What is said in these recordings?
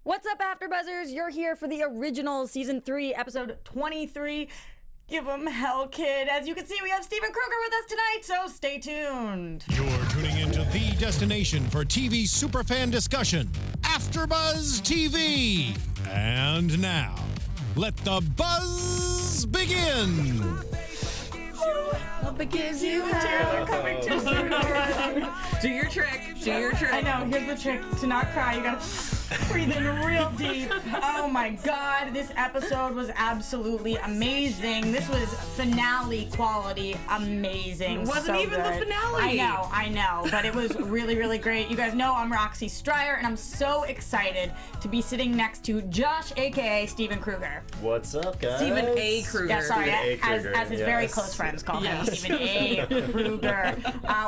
What's up, AfterBuzzers? You're here for the original Season 3, Episode 23. Give 'em hell, kid. As you can see, we have Steve Krueger with us tonight, so stay tuned. You're tuning into the destination for TV superfan discussion, AfterBuzz TV. And now, let the buzz begin. Hope it gives you hell. Coming too soon. Do your trick. Do your trick. I know. Here's the trick. To not cry, you gotta breathe in real deep. Oh my God. This episode was absolutely amazing. This was finale quality amazing. It wasn't so even good. the finale. I know. But it was really, really great. You guys know I'm Roxy Striar, and I'm so excited to be sitting next to Josh, a.k.a. Steven Krueger. What's up, guys? Stephen A. Krueger. Yeah, sorry, Stephen A. Krueger, as his very close friends call him, Stephen A. Krueger.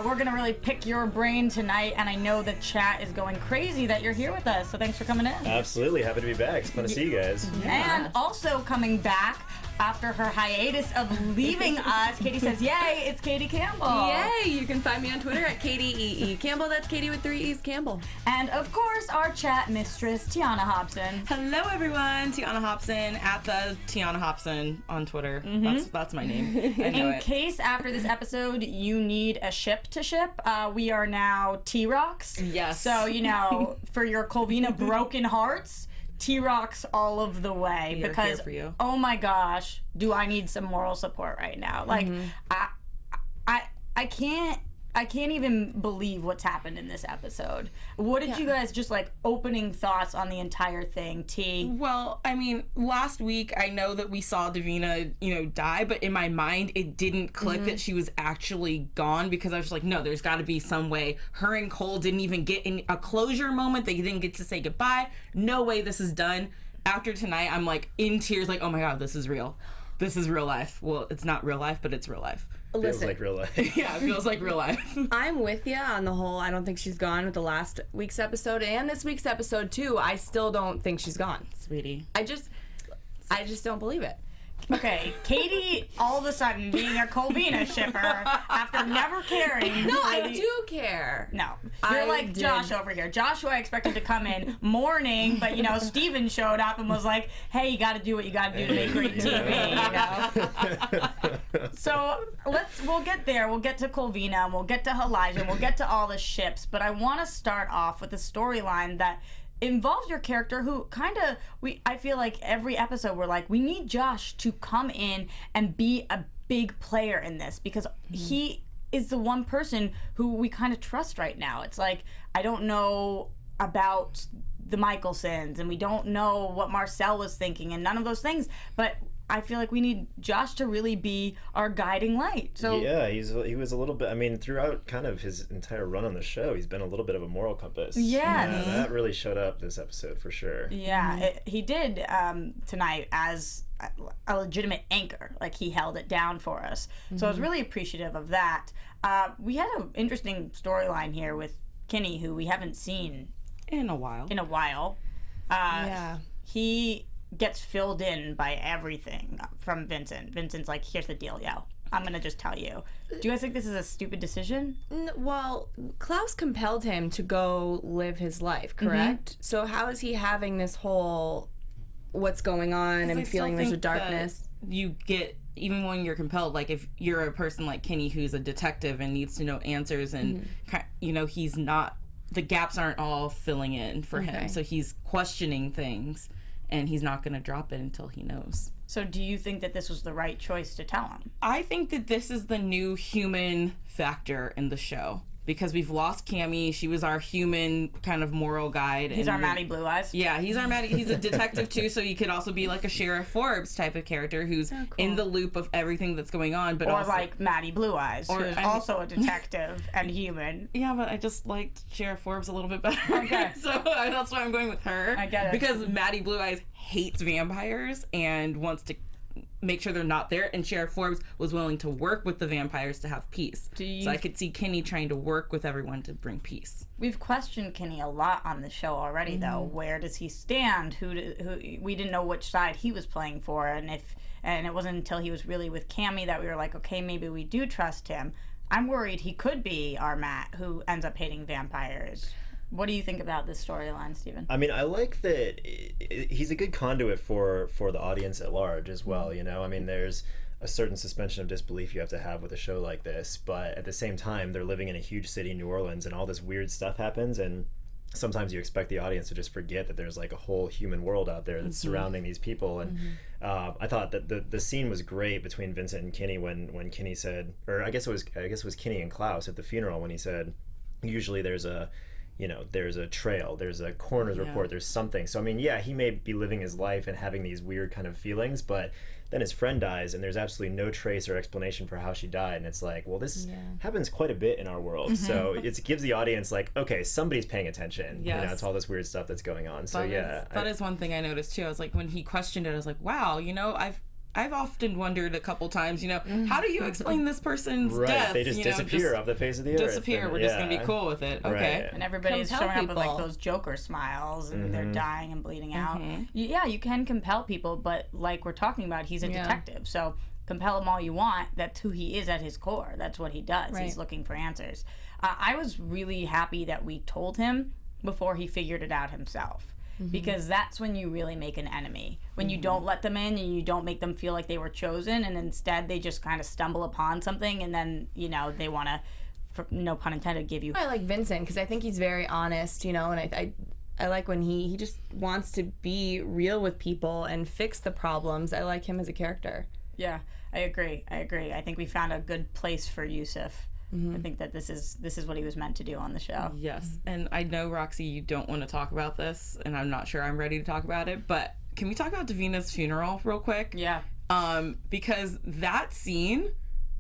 We're gonna really pick your brain tonight, and I know the chat is going crazy that you're here with us. So thanks for coming in. Absolutely, happy to be back. It's fun to see you guys. And also coming back after her hiatus of leaving us, Katie says, "Yay! It's Katie Campbell." Yay! You can find me on Twitter at KatieEE Campbell. That's Katie with 3 E's Campbell. And of course, our chat mistress, Tiona Hobson. Hello, everyone. Tiona Hobson at the Tiona Hobson on Twitter. That's my name. I know In case after this episode you need a ship to ship, we are now T-Rocks. Yes. So, you know, for your Colvina broken hearts, T-Rocks all of the way. We are because, here for you. oh my gosh, do I need some moral support right now. Like, I can't even believe what's happened in this episode. What did you guys just like opening thoughts on the entire thing, T? Well, I mean, last week I know that we saw Davina, die, but in my mind it didn't click that she was actually gone because I was just like, no, there's got to be some way. Her and Cole didn't even get in a closure moment. They didn't get to say goodbye. No way this is done. After tonight, I'm like in tears, like, oh my God, this is real. This is real life. Well, it's not real life, but it's real life. Feels like real life. Yeah, it feels like real life. I'm with you on the whole. I don't think she's gone with the last week's episode and this week's episode too. I still don't think she's gone, Sweetie. I just don't believe it. Okay, Katie all of a sudden being a Colvina shipper after never caring. No, I do care. No, you're I like did. Josh over here. Josh, who I expected to come in mourning, but Steven showed up and was like, "Hey, you got to do what you got to do to make great TV." So we'll get there. We'll get to Colvina, and we'll get to Elijah, and we'll get to all the ships. But I want to start off with a storyline that involves your character who I feel like every episode we're like, we need Josh to come in and be a big player in this because he is the one person who we kind of trust right now. It's like, I don't know about the Mikaelsons and we don't know what Marcel was thinking and none of those things, but I feel like we need Josh to really be our guiding light. So yeah, he was a little bit, I mean, throughout kind of his entire run on the show, he's been a little bit of a moral compass. Yes. That really showed up this episode for sure. Yeah, he did tonight as a legitimate anchor. Like, he held it down for us. So I was really appreciative of that. We had an interesting storyline here with Kina, who we haven't seen In a while. Yeah. He gets filled in by everything from Vincent. Vincent's like, here's the deal, yo. I'm going to just tell you. Do you guys think this is a stupid decision? Well, Klaus compelled him to go live his life, correct? So how is he having this whole what's going on and feeling there's a darkness? You get, even when you're compelled, like if you're a person like Kina who's a detective and needs to know answers and, he's not, the gaps aren't all filling in for him. So he's questioning things. And he's not going to drop it until he knows. So do you think that this was the right choice to tell him? I think that this is the new human factor in the show. Because we've lost Cammy. She was our human kind of moral guide. He's our Maddie Blue Eyes. Yeah, he's our Maddie. He's a detective too, so he could also be like a Sheriff Forbes type of character who's in the loop of everything that's going on. But also, like Maddie Blue Eyes, who's also a detective and human. Yeah, but I just liked Sheriff Forbes a little bit better. Okay. So that's why I'm going with her. I get it. Because Maddie Blue Eyes hates vampires and wants to make sure they're not there, and Sheriff Forbes was willing to work with the vampires to have peace. So I could see Kina trying to work with everyone to bring peace. We've questioned Kina a lot on the show already, though. Where does he stand? Who we didn't know which side he was playing for, and it wasn't until he was really with Cammy that we were like, okay, maybe we do trust him. I'm worried he could be our Matt, who ends up hating vampires. What do you think about this storyline, Stephen? I mean, I like that he's a good conduit for the audience at large as well, you know? I mean, there's a certain suspension of disbelief you have to have with a show like this, but at the same time, they're living in a huge city, New Orleans, and all this weird stuff happens, and sometimes you expect the audience to just forget that there's like a whole human world out there that's surrounding these people. And I thought that the scene was great between Vincent and Kinney when Kinney said, or I guess it was Kinney and Klaus at the funeral when he said, usually there's a trail, there's a coroner's report, there's something. So I mean, yeah, he may be living his life and having these weird kind of feelings, but then his friend dies and there's absolutely no trace or explanation for how she died, and it's like, well, this happens quite a bit in our world. So it gives the audience like, okay, somebody's paying attention. You know, it's all this weird stuff that's going on. So that is one thing I noticed too. I was like, when he questioned it, I was like, wow, you know, I've often wondered a couple times, you know, how do you explain this person's death? They just disappear off the face of the earth. Disappear. We're just going to be cool with it. Okay. Right. And everybody's showing up with like those Joker smiles and they're dying and bleeding out. Yeah, you can compel people, but like we're talking about, he's a detective. So compel him all you want. That's who he is at his core. That's what he does. Right. He's looking for answers. I was really happy that we told him before he figured it out himself. Because that's when you really make an enemy. When you don't let them in and you don't make them feel like they were chosen, and instead they just kind of stumble upon something, and then, you know, they want to, no pun intended, give you... I like Vincent because I think he's very honest, you know, and I like when he just wants to be real with people and fix the problems. I like him as a character. Yeah, I agree. I think we found a good place for Yusuf. I think that this is what he was meant to do on the show. Yes, and I know, Roxy, you don't want to talk about this, and I'm not sure I'm ready to talk about it, but can we talk about Davina's funeral real quick? Yeah. Because that scene,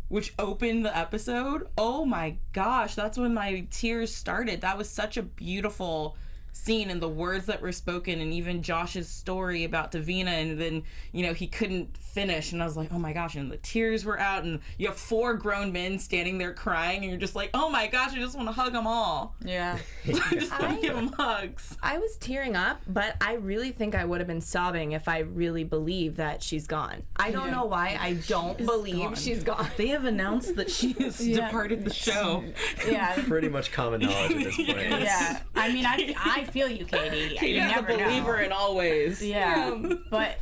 which opened the episode, oh my gosh, that's when my tears started. That was such a beautiful scene, and the words that were spoken, and even Josh's story about Davina, and then, you know, he couldn't finish, and I was like, oh my gosh, and the tears were out, and you have 4 grown men standing there crying, and you're just like, oh my gosh, I just want to hug them all. Yeah. I just want to give them hugs. I was tearing up, but I really think I would have been sobbing if I really believed that she's gone. I don't know why I don't believe she's gone. They have announced that she has departed the show. Yeah. Pretty much common knowledge at this point. Yeah. I mean, I feel you, Katie. Katie's you never a believer know. in all ways. Yeah. But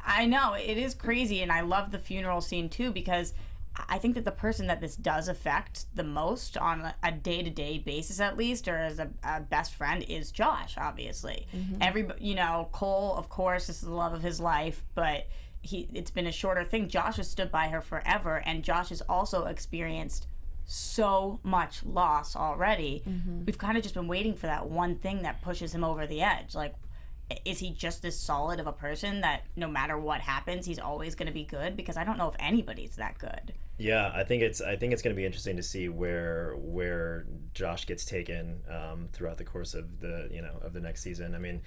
I know it is crazy, and I love the funeral scene too, because I think that the person that this does affect the most on a day-to-day basis, at least, or as a best friend, is Josh, obviously. Everybody, you know, Cole, of course, this is the love of his life, but it's been a shorter thing. Josh has stood by her forever, and Josh has also experienced so much loss already. We've kind of just been waiting for that one thing that pushes him over the edge. Like, is he just as solid of a person that no matter what happens, he's always going to be good? Because I don't know if anybody's that good. Yeah, I think it's going to be interesting to see where Josh gets taken throughout the course of the next season. I mean,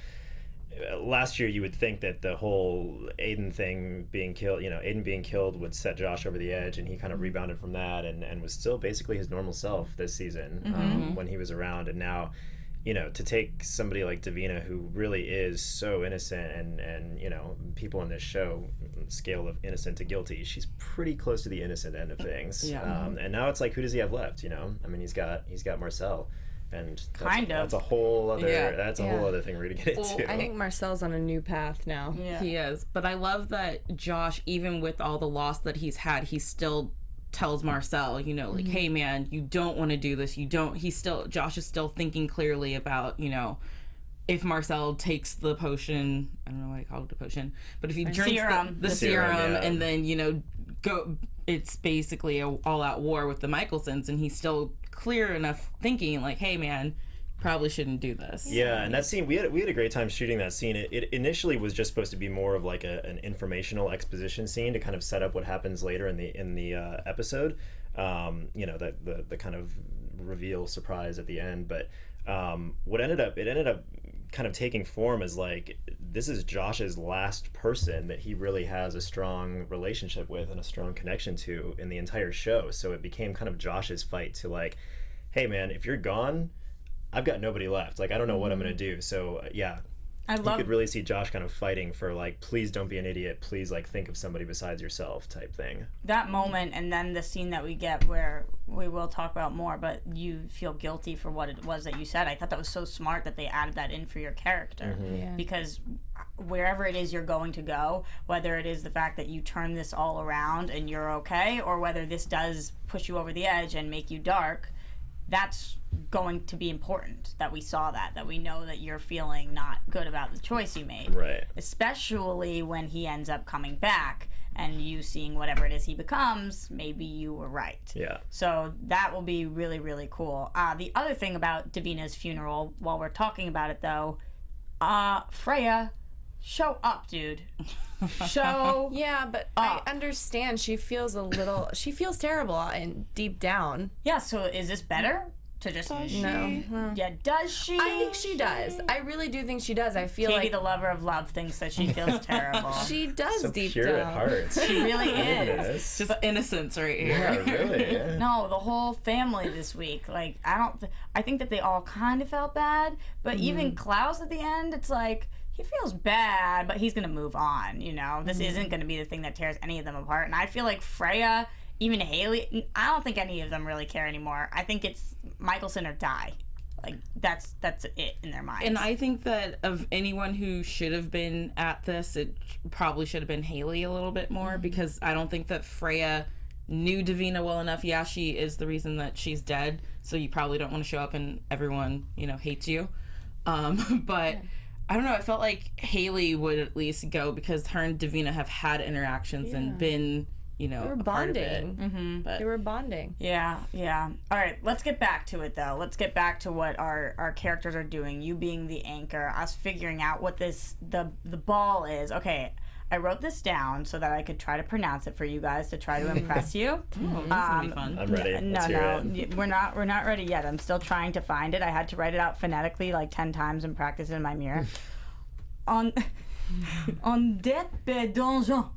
last year you would think that the whole Aiden thing being killed, Aiden being killed would set Josh over the edge, and he kind of rebounded from that and was still basically his normal self this season when he was around. And now, to take somebody like Davina, who really is so innocent, and people on this show, scale of innocent to guilty, she's pretty close to the innocent end of things. Yeah. And now it's like, who does he have left? I mean, he's got Marcel. And that's a whole other whole other thing we're gonna get into. I think Marcel's on a new path now. Yeah. He is. But I love that Josh, even with all the loss that he's had, he still tells Marcel, like, hey man, you don't want to do this. Josh is still thinking clearly about, if Marcel takes the potion, I don't know why I called it a potion, but if he drinks the serum and then, it's basically a all-out war with the Mikaelsons, and he's still clear enough thinking like, hey man, probably shouldn't do this. Yeah, and that scene, we had a great time shooting that scene. It initially was just supposed to be more of like an informational exposition scene to kind of set up what happens later in the episode. The kind of reveal surprise at the end, but it ended up kind of taking form as like, this is Josh's last person that he really has a strong relationship with and a strong connection to in the entire show. So it became kind of Josh's fight to like, hey man, if you're gone, I've got nobody left. Like, I don't know what I'm gonna do. So yeah, I you love could really see Josh kind of fighting for like, please don't be an idiot, please like think of somebody besides yourself type thing. that moment, and then the scene that we get where we will talk about more, but you feel guilty for what it was that you said. I thought that was so smart that they added that in for your character, because wherever it is you're going to go, whether it is the fact that you turn this all around and you're okay, or whether this does push you over the edge and make you dark, that's going to be important that we saw that we know that you're feeling not good about the choice you made. Right. Especially when he ends up coming back and you seeing whatever it is he becomes, maybe you were right. Yeah. So that will be really, really cool. The other thing about Davina's funeral, while we're talking about it though, Freya, show up, dude. Show Yeah, but up. I understand she feels terrible and deep down. Yeah, so is this better? To just No. Yeah, does she? I think she does. I really do think she does. I feel Katie, like the lover of love, thinks that she feels terrible. she does So deep pure down. at heart. She really is. Yes. Just innocence right here. Yeah, really. Yeah. No, the whole family this week. Like, I think that they all kind of felt bad, but even Klaus at the end, it's like, he feels bad, but he's going to move on, you know? This isn't going to be the thing that tears any of them apart. And I feel like Freya, even Hayley, I don't think any of them really care anymore. I think it's Mikaelson or die. Like, that's it in their minds. And I think that of anyone who should have been at this, it probably should have been Hayley a little bit more, because I don't think that Freya knew Davina well enough. Yeah, she is the reason that she's dead, so you probably don't want to show up and everyone, hates you. But I don't know, I felt like Hayley would at least go, because her and Davina have had interactions and been, They were a part of it. bonding. But They were bonding. Yeah. All right, let's get back to it, though. Let's get back to what our characters are doing. You being the anchor, us figuring out what the ball is. Okay, I wrote this down so that I could try to pronounce it for you guys to try to impress you. Oh, this is gonna be fun. I'm ready. No, Let's hear it. we're not ready yet. I'm still trying to find it. I had to write it out phonetically like 10 times and practice it in my mirror. on dépêt donjon.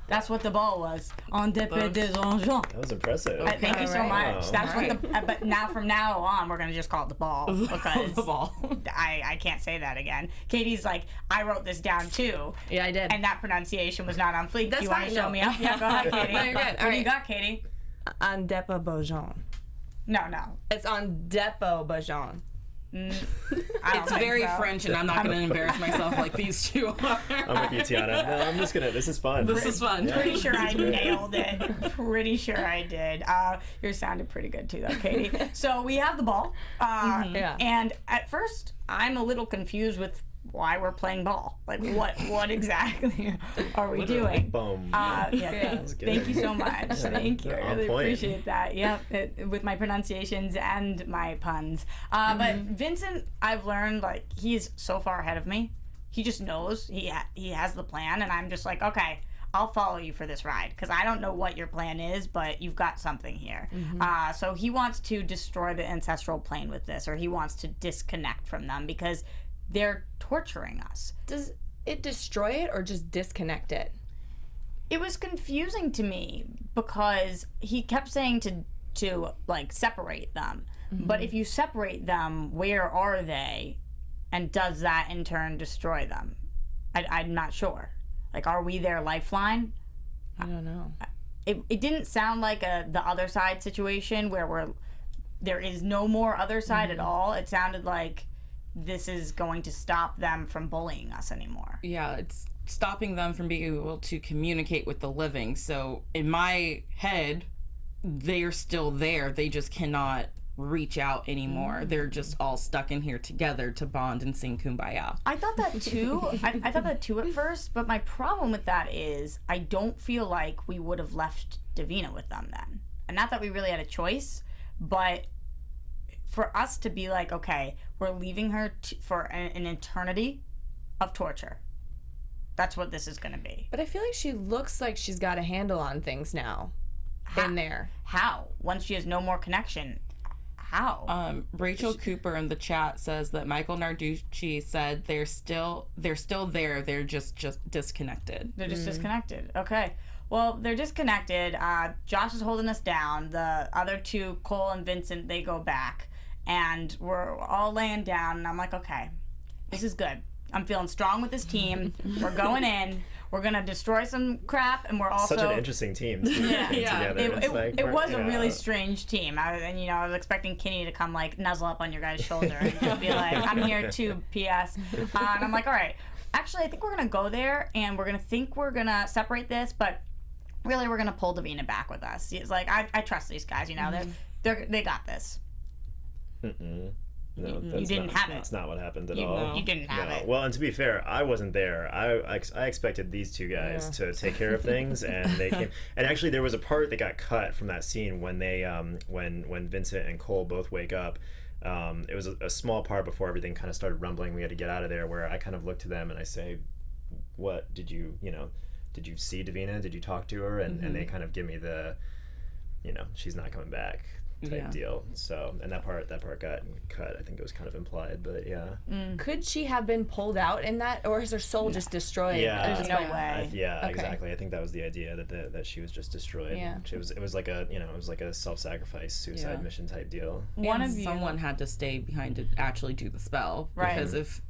That's what the ball was. On dépêt des donjons. That was impressive. Thank you so Alright. much. Wow. That's what the. But now from now on, we're gonna just call it the ball because The ball. I can't say that again. Katie's like, I wrote this down too. Yeah, I did. And that pronunciation was not on fleek. That's Do you want fine, to show no. me up? Yeah, go ahead, Katie. No, you're good. What All do you right. got, Katie? On Dépôt Beaujon. No. It's on Dépôt Beaujon. It's very French, and I'm not going to embarrass myself like these two are. I'm with you, Tiona. No, I'm just gonna. This is fun. This is fun. Pretty sure I nailed it. Pretty sure I did. Yours sounded pretty good too, though, Katie. So we have the ball. Yeah. And at first, I'm a little confused with why we're playing ball. Like, what exactly are we doing? Boom. Thank you so much. Thank you. I On really point. appreciate that. Yep, with my pronunciations and my puns. But Vincent, I've learned, like, he's so far ahead of me. He just knows. He has the plan, and I'm just like, okay, I'll follow you for this ride, because I don't know what your plan is, but you've got something here. So he wants to destroy the ancestral plane with this, or he wants to disconnect from them, because they're torturing us. Does it destroy it or just disconnect it? It was confusing to me because he kept saying to like separate them. But if you separate them, where are they? And does that in turn destroy them? I'm not sure. Like, are we their lifeline? I don't know. It didn't sound like the other side situation where there is no more other side at all. It sounded like this is going to stop them from bullying us anymore. Yeah, it's stopping them from being able to communicate with the living. So in my head, they're still there. They just cannot reach out anymore. They're just all stuck in here together to bond and sing Kumbaya. I thought that too. I thought that too at first, but my problem with that is I don't feel like we would have left Davina with them then. And not that we really had a choice, but for us to be like, okay, we're leaving her for an eternity of torture. That's what this is going to be. But I feel like she looks like she's got a handle on things now. In there. How? Once she has no more connection, how? Rachel Cooper in the chat says that Michael Narducci said they're still there. They're just disconnected. They're just disconnected. Okay. Well, they're disconnected. Josh is holding us down. The other two, Cole and Vincent, they go back. And we're all laying down. And I'm like, okay, this is good. I'm feeling strong with this team. We're going in. We're gonna destroy some crap, and we're also Such an interesting team. Too, together. It was a really strange team. I was expecting Kina to come like nuzzle up on your guy's shoulder and just be like, "I'm here too, P.S." And I'm like, "All right, actually, I think we're gonna go there, and we're gonna separate this, but really, we're gonna pull Davina back with us." It's like I trust these guys. They got this. No, you didn't have it. That's not what happened at all. You didn't have it. Well, and to be fair, I wasn't there. I expected these two guys to take care of things, and they came. And actually, there was a part that got cut from that scene when they when Vincent and Cole both wake up. It was a small part before everything kind of started rumbling. We had to get out of there. Where I kind of look to them and I say, "What did you Did you see Davina? Did you talk to her?" And they kind of give me the, she's not coming back type deal. So, and that part got cut. I think it was kind of implied, but yeah. Could she have been pulled out in that, or is her soul just destroyed? Yeah, There's no way. Exactly. I think that was the idea that she was just destroyed. Yeah. It was like a self-sacrifice suicide mission type deal. Someone had to stay behind to actually do the spell, right? Because if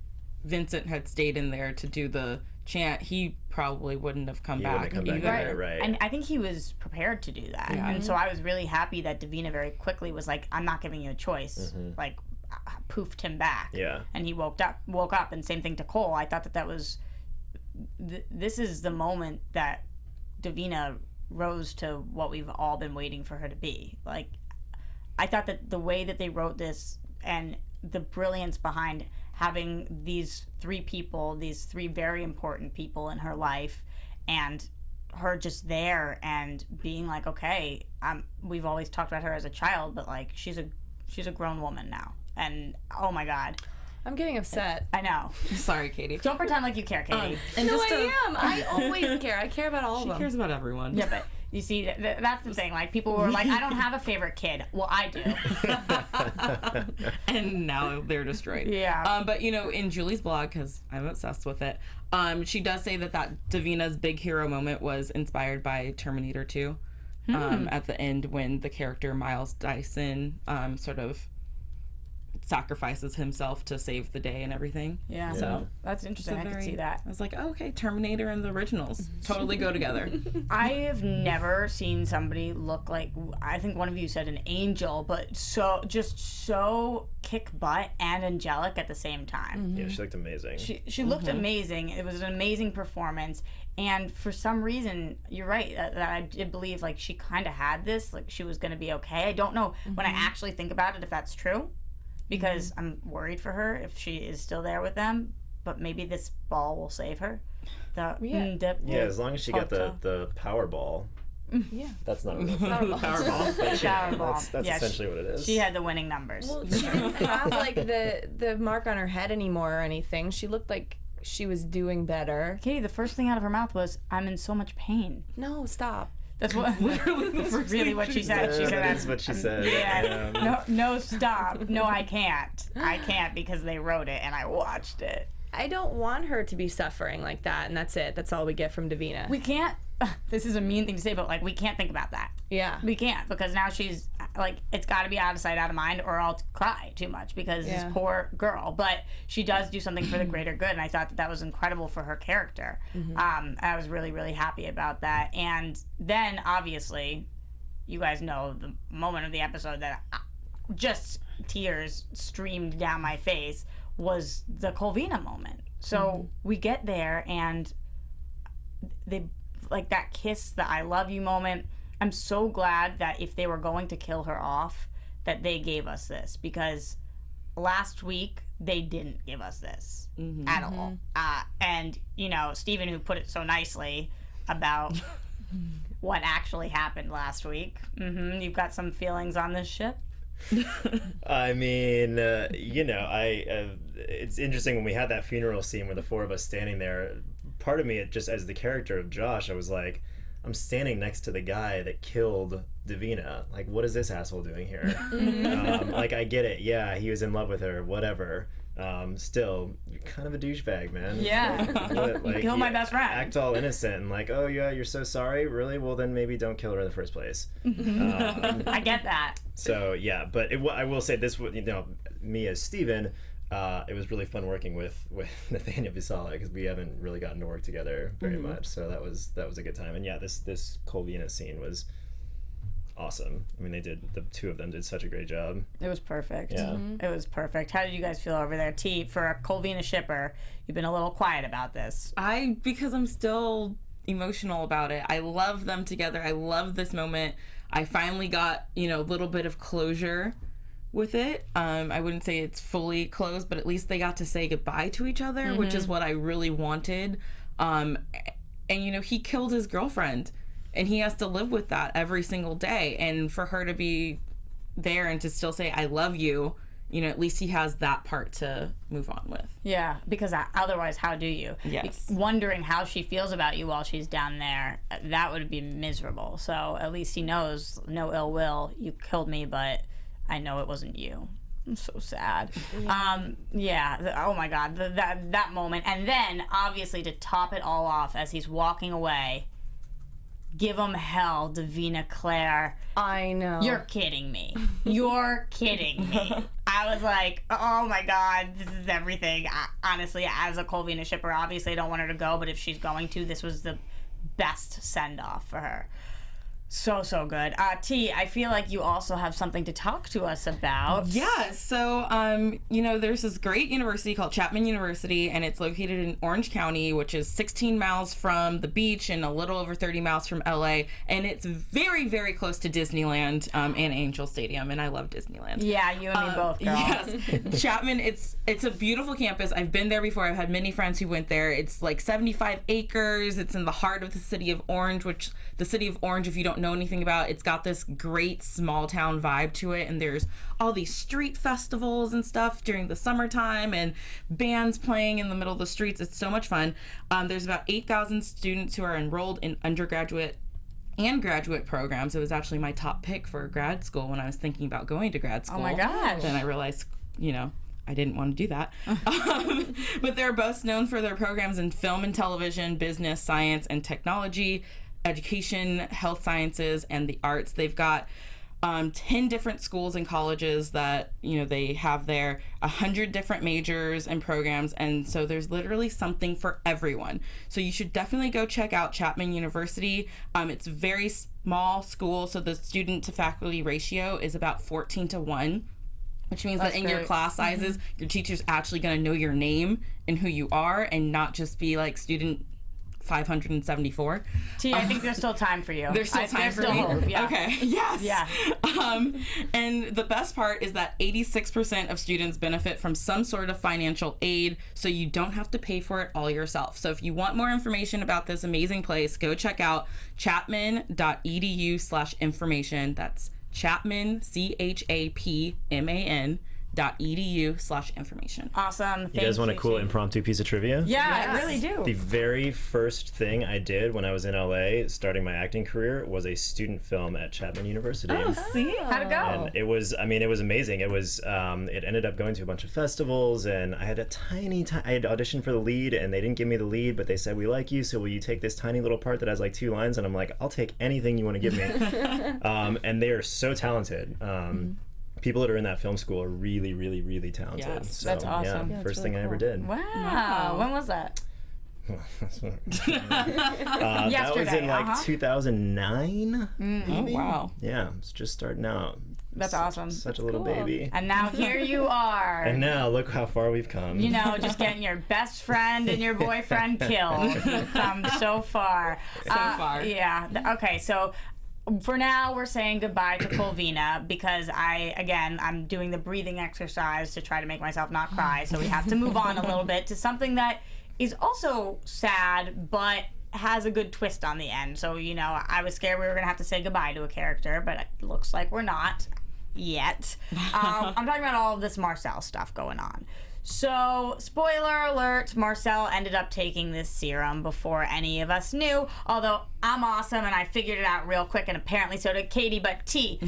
Vincent had stayed in there to do the chant, he probably wouldn't have come back either. Right. And I think he was prepared to do that. Yeah. And so I was really happy that Davina very quickly was like, "I'm not giving you a choice." Like, poofed him back. Yeah. And he woke up, and same thing to Cole. I thought that was, this is the moment that Davina rose to what we've all been waiting for her to be. Like, I thought that the way that they wrote this and the brilliance behind having these three very important people in her life, and her just there and being like, okay, we've always talked about her as a child, but like she's a grown woman now, and oh my God, I'm getting upset. I know. Sorry, Katie. Don't pretend like you care, Katie. I am. I always care. I care about all of them. She cares about everyone. Yeah, but you see, that's the thing. Like, people were like, "I don't have a favorite kid." Well, I do. And now they're destroyed. Yeah. But in Julie's blog, because I'm obsessed with it, she does say that Davina's big hero moment was inspired by Terminator 2. At the end, when the character Miles Dyson sort of sacrifices himself to save the day and everything. Yeah. So that's interesting. I can see that. I was like, oh, okay, Terminator and the originals totally go together. I have never seen somebody look like, I think one of you said an angel, but so kick butt and angelic at the same time. Yeah, she looked amazing. She looked amazing. It was an amazing performance. And for some reason, you're right, that I did believe like she kind of had this, like she was going to be okay. I don't know when I actually think about it if that's true, because I'm worried for her if she is still there with them, but maybe this ball will save her. As long as she got the power ball. Yeah. That's not really Powerball. That's essentially what it is. She had the winning numbers. Well, she didn't have like the mark on her head anymore or anything. She looked like she was doing better. Katie, the first thing out of her mouth was, "I'm in so much pain." No, stop. That's what that's really what she said. She said that's what she said. Yeah. No, stop. No, I can't. I can't because they wrote it and I watched it. I don't want her to be suffering like that, and that's it. That's all we get from Davina. We can't. This is a mean thing to say, but like we can't think about that. Yeah. We can't, because now she's like, it's got to be out of sight, out of mind, or I'll cry too much because this poor girl. But she does do something for the greater good, and I thought that was incredible for her character. I was really, really happy about that. And then obviously, you guys know the moment of the episode that just tears streamed down my face was the Colvina moment. So we get there and they like that kiss, the I love you moment. I'm so glad that if they were going to kill her off, that they gave us this, because last week they didn't give us this at all. And Steven, who put it so nicely about what actually happened last week. You've got some feelings on this ship. I mean, it's interesting when we had that funeral scene where the four of us standing there. Part of me, just as the character of Josh, I was like, I'm standing next to the guy that killed Davina. Like, what is this asshole doing here? Like, I get it. Yeah, he was in love with her. Whatever. Still, you're kind of a douchebag, man. Yeah. Like, you killed my best friend. Act all innocent and like, oh yeah, you're so sorry. Really? Well, then maybe don't kill her in the first place. I get that. So yeah, but I will say this: me as Steven, it was really fun working with Nathaniel Visala, because we haven't really gotten to work together very much. So that was a good time. And yeah, this Colvina scene was awesome. I mean, the two of them did such a great job. It was perfect. Yeah. It was perfect. How did you guys feel over there? T, for a Colvina shipper, you've been a little quiet about this. Because I'm still emotional about it. I love them together. I love this moment. I finally got, a little bit of closure with it. I wouldn't say it's fully closed, but at least they got to say goodbye to each other, which is what I really wanted. And he killed his girlfriend, and he has to live with that every single day. And for her to be there and to still say, I love you, at least he has that part to move on with. Yeah, because otherwise, how do you? Yes. Wondering how she feels about you while she's down there, that would be miserable. So at least he knows, no ill will, you killed me, but I know it wasn't you. I'm so sad. Oh my God, that moment. And then, obviously, to top it all off, as he's walking away, give him hell, Davina Claire. I know. You're kidding me. You're kidding me. I was like, oh my God, this is everything. Honestly, as a Colvina shipper, obviously I don't want her to go, but if she's going to, this was the best send-off for her. So good. T, I feel like you also have something to talk to us about. Yeah, so, there's this great university called Chapman University, and it's located in Orange County, which is 16 miles from the beach and a little over 30 miles from LA, and it's very, very close to Disneyland and Angel Stadium, and I love Disneyland. Yeah, you and me both, girl. Yes. Chapman, it's a beautiful campus. I've been there before. I've had many friends who went there. It's like 75 acres. It's in the heart of the city of Orange, which the city of Orange, if you don't know anything about, it's got this great small town vibe to it, and there's all these street festivals and stuff during the summertime and bands playing in the middle of the streets. It's so much fun. There's about 8,000 students who are enrolled in undergraduate and graduate programs. It was actually my top pick for grad school when I was thinking about going to grad school. Oh my gosh. Then I realized, I didn't want to do that. But they're both known for their programs in film and television, business, science, and technology, education, health sciences, and the arts. They've got 10 different schools and colleges that they have there, 100 different majors and programs, and so there's literally something for everyone. So you should definitely go check out Chapman University. It's a very small school, so the student to faculty ratio is about 14-1. Which means that in your class sizes, your teacher's actually going to know your name and who you are, and not just be like student 574. T, I think there's still time for you. There's still time for me? Hope, yeah. Okay. Yes. Yeah. And the best part is that 86% of students benefit from some sort of financial aid, so you don't have to pay for it all yourself. So if you want more information about this amazing place, go check out chapman.edu/information. That's Chapman, CHAPMAN.edu/information. Awesome. You guys want a cool impromptu piece of trivia? Yeah, Yes. I really do. The very first thing I did when I was in LA, starting my acting career, was a student film at Chapman University. Oh, see? How'd it go? And it was amazing. It was, it ended up going to a bunch of festivals, and I had I had auditioned for the lead, and they didn't give me the lead, but they said, we like you, so will you take this tiny little part that has like 2 lines? And I'm like, I'll take anything you want to give me. And they are so talented. People that are in that film school are really, really, really talented. Yes, so, that's awesome. Yeah, Yeah, first really thing I ever cool. did. Wow. When was that? That was in like 2009. Oh, wow. Yeah, it's just starting out. That's awesome. Such a little baby. And now here you are. And now look how far we've come. Just getting your best friend and your boyfriend killed. You've come so far. Yeah. Okay, so for now, we're saying goodbye to Colvina because I'm doing the breathing exercise to try to make myself not cry. So we have to move on a little bit to something that is also sad, but has a good twist on the end. So, I was scared we were going to have to say goodbye to a character, but it looks like we're not yet. I'm talking about all of this Marcel stuff going on. So, spoiler alert, Marcel ended up taking this serum before any of us knew, although I'm awesome and I figured it out real quick, and apparently so did Katie, but T,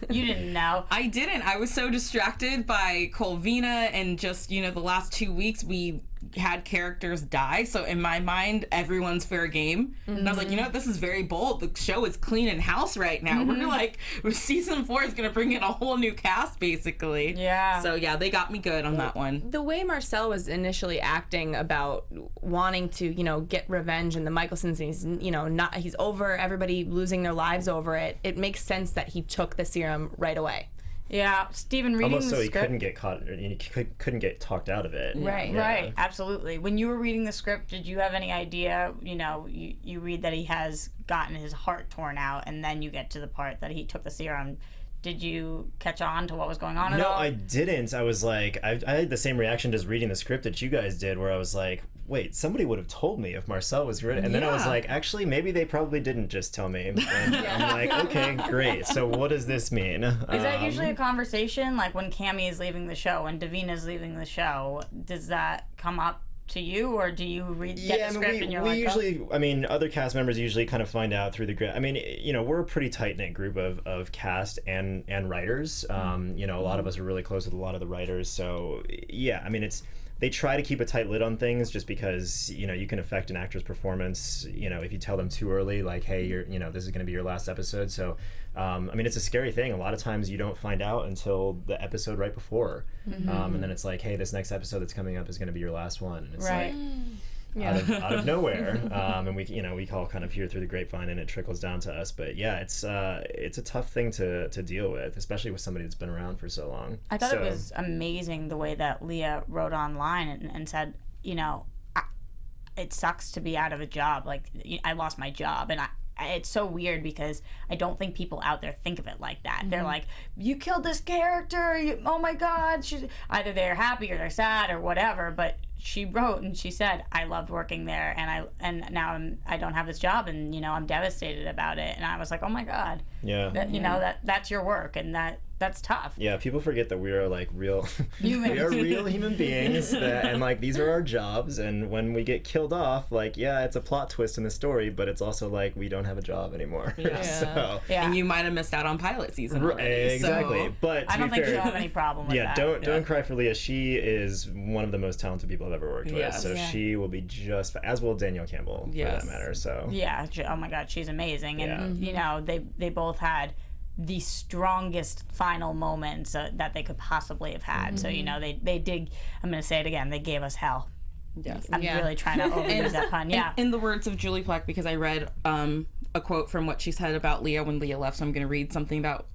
you didn't know. I didn't. I was so distracted by Colvina and just, the last 2 weeks we had characters die. So in my mind, everyone's fair game. And I was like, you know what? This is very bold. The show is cleaning house right now. We're like, season 4 is going to bring in a whole new cast, basically. Yeah. So yeah, they got me good on that one. The way Marcel was initially acting about wanting to, you know, get revenge, and the Mikaelsons, he's, you know, he's over everybody losing their lives over it. It makes sense that he took the serum right away. Yeah, Stephen, reading almost the so script. he couldn't get caught, he couldn't get talked out of it. Right. Yeah. Right, absolutely. When you were reading the script, did you have any idea, you know, you read that he has gotten his heart torn out, and then you get to the part that he took the serum. Did you catch on to what was going on at all? No, I didn't. I was like, I had the same reaction just reading the script that you guys did, where I was like, wait, somebody would have told me if Marcel was ready. And then I was like, actually, maybe they probably didn't just tell me. And I'm like, okay, great. So what does this mean? Is that usually a conversation? Like when Cammy is leaving the show and Davina is leaving the show, does that come up to you, or do you get the script and you're like, usually, I mean, other cast members usually kind of find out through the I mean, you know, we're a pretty tight-knit group of cast and writers. You know, a lot of us are really close with a lot of the writers. So yeah, I mean, they try to keep a tight lid on things, just because, you know, you can affect an actor's performance, you know, if you tell them too early, like, hey, you know, this is going to be your last episode. So, I mean, it's a scary thing. A lot of times you don't find out until the episode right before. And then it's like, hey, this next episode that's coming up is going to be your last one. And it's right. out of nowhere. And we all kind of hear through the grapevine, and it trickles down to us. But yeah, it's a tough thing to deal with, especially with somebody that's been around for so long. I thought it was amazing the way that Leah wrote online and said, you know, it sucks to be out of a job. Like, I lost my job, and it's so weird because I don't think people out there think of it like that. They're like, you killed this character, oh my God. Either they're happy or they're sad or whatever, but she wrote and she said, I loved working there, and now I don't have this job, and, you know, I'm devastated about it. And I was like, oh my God. Yeah. That, you know, that's your work, and that's tough. Yeah, people forget that we are like real Humans. we are real human beings, and like these are our jobs, and when we get killed off, like, yeah, it's a plot twist in the story, but it's also like we don't have a job anymore. Yeah. So Yeah. And you might have missed out on pilot season already. exactly. So. But to I don't be think fair, she'll have any problem with that. don't cry for Leah. She is one of the most talented people I've ever worked with. Yes. So she will be just as will Danielle Campbell, for Yes. that matter. So Yeah, oh my God, she's amazing. And, you know, they both had the strongest final moments that they could possibly have had. So, you know, they did, I'm going to say it again, they gave us hell. Yes. I'm really trying to overuse that pun. Yeah. In the words of Julie Plec, because I read a quote from what she said about Leah when Leah left, so I'm going to read something about